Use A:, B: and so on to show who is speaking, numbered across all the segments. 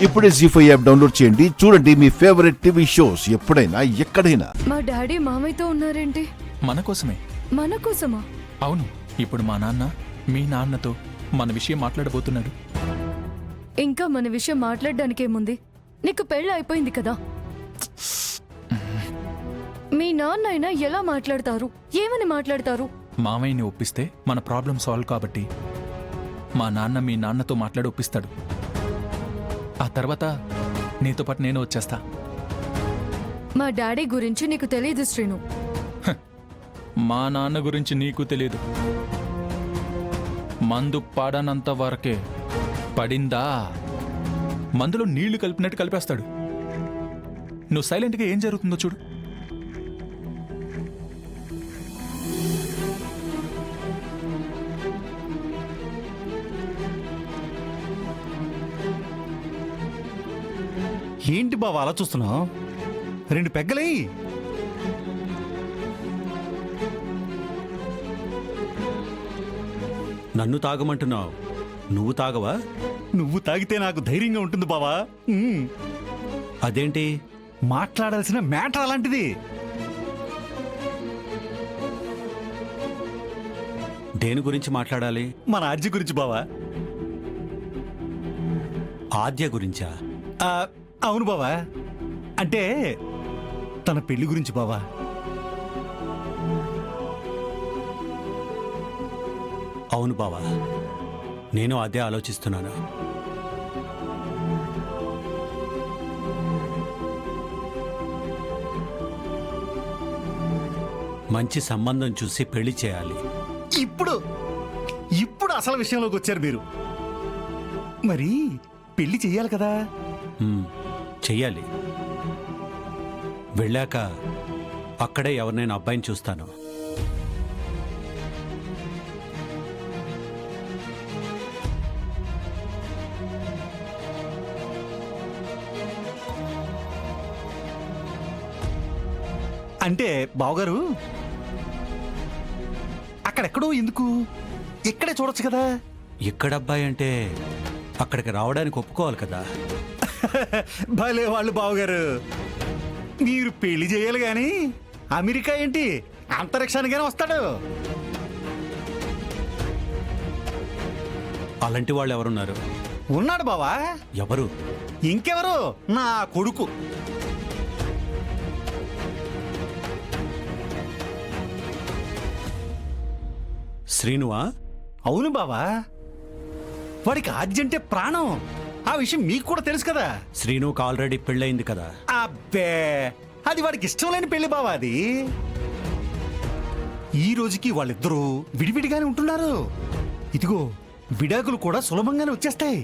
A: ఇప్పుడే జీ5 app download చేయండి. చూడండి మీ ఫేవరెట్ టీవీ షోస్ ఎప్పుడైనా ఎక్కడైనా.
B: మా డాడీ మామయ్యతో ఉన్నారేంటి?
C: మన కోసమే.
B: మన కోసమా?
C: అవును, ఇప్పుడు మా నాన్న మీ నాన్నతో మన విషయం మాట్లాడబోతున్నాడు.
B: ఇంకా మన విషయం మాట్లాడడానికేముంది? నీకు పెళ్ళి అయిపోయింది కదా. మీ నాన్న అయినా ఎలా మాట్లాడతారు? ఏమని మాట్లాడతారు?
C: మామయ్యని ఒప్పిస్తే మన ప్రాబ్లం సాల్వ్ కాబట్టి మా నాన్న మీ నాన్నతో మాట్లాడి ఒప్పిస్తాడు. ఆ తర్వాత నీతో పాటు నేను వచ్చేస్తా.
B: మా డాడీ గురించి నీకు తెలియదు శ్రీను.
C: మా నాన్న గురించి నీకు తెలియదు. మందు పాడనంత వరకే, పడిందా మందులో నీళ్లు కలిపినట్టు కలిపేస్తాడు. నువ్వు సైలెంట్గా ఏం జరుగుతుందో చూడు.
D: ఏంటి బావ అలా చూస్తున్నావు? 2 పెగ్గలేయి.
E: నన్ను తాగమంటున్నావు, నువ్వు తాగవా?
D: నువ్వు తాగితే నాకు ధైర్యంగా ఉంటుంది బావా.
E: అదేంటి?
D: మాట్లాడాల్సిన మ్యాటర్ అలాంటిది.
E: దేని గురించి మాట్లాడాలి?
D: మన ఆర్జీ గురించి బావా.
E: ఆద్య గురించా?
D: అవును బావా, అంటే తన పెళ్లి గురించి బావా.
E: అవును బావా, నేను అదే ఆలోచిస్తున్నాను. మంచి సంబంధం చూసి పెళ్లి చేయాలి.
D: ఇప్పుడు అసలు విషయంలోకి వచ్చారు మీరు. మరి పెళ్లి చెయ్యాలి కదా.
E: చెయ్యాలి. వెళ్ళాక అక్కడే ఎవరినైనా అబ్బాయిని చూస్తాను.
D: అంటే బావగారు అక్కడెక్కడో ఎందుకు, ఇక్కడే చూడొచ్చు కదా.
E: ఇక్కడ అబ్బాయి అంటే అక్కడికి రావడానికి ఒప్పుకోవాలి కదా.
D: భలే వాళ్ళు బావగారు. మీరు పెళ్లి చేయాలి గాని అమెరికా ఏంటి అంతరిక్షానికైనా వస్తాడు.
E: అలాంటి వాళ్ళు ఎవరున్నారు?
D: ఉన్నాడు బావా.
E: ఎవరు?
D: ఇంకెవరు, నా కొడుకు.
E: శ్రీనువా?
D: అవును బావా, వాడికి ఆద్య అంటే ప్రాణం. ఆ విషయం మీకు కూడా తెలుసు కదా.
E: శ్రీనుకి ఆల్రెడీ పెళ్ళయింది కదా.
D: అబ్బే, అది వాడికి ఇష్టం లేని పెళ్లి బావా. అది ఈ రోజుకి వాళ్ళిద్దరూ విడివిడిగానే ఉంటున్నారు. ఇదిగో విడాకులు కూడా సులభంగానే వచ్చేస్తాయి.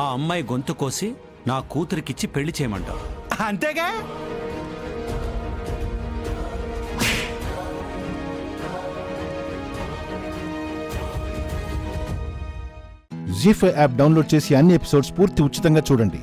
E: ఆ అమ్మాయి గొంతు కోసి నా కూతురికిచ్చి పెళ్లి చేయమంటావు?
D: అంతేగా.
A: జీ5 యాప్ డౌన్లోడ్ చేసి అన్ని ఎపిసోడ్స్ పూర్తి ఉచితంగా చూడండి.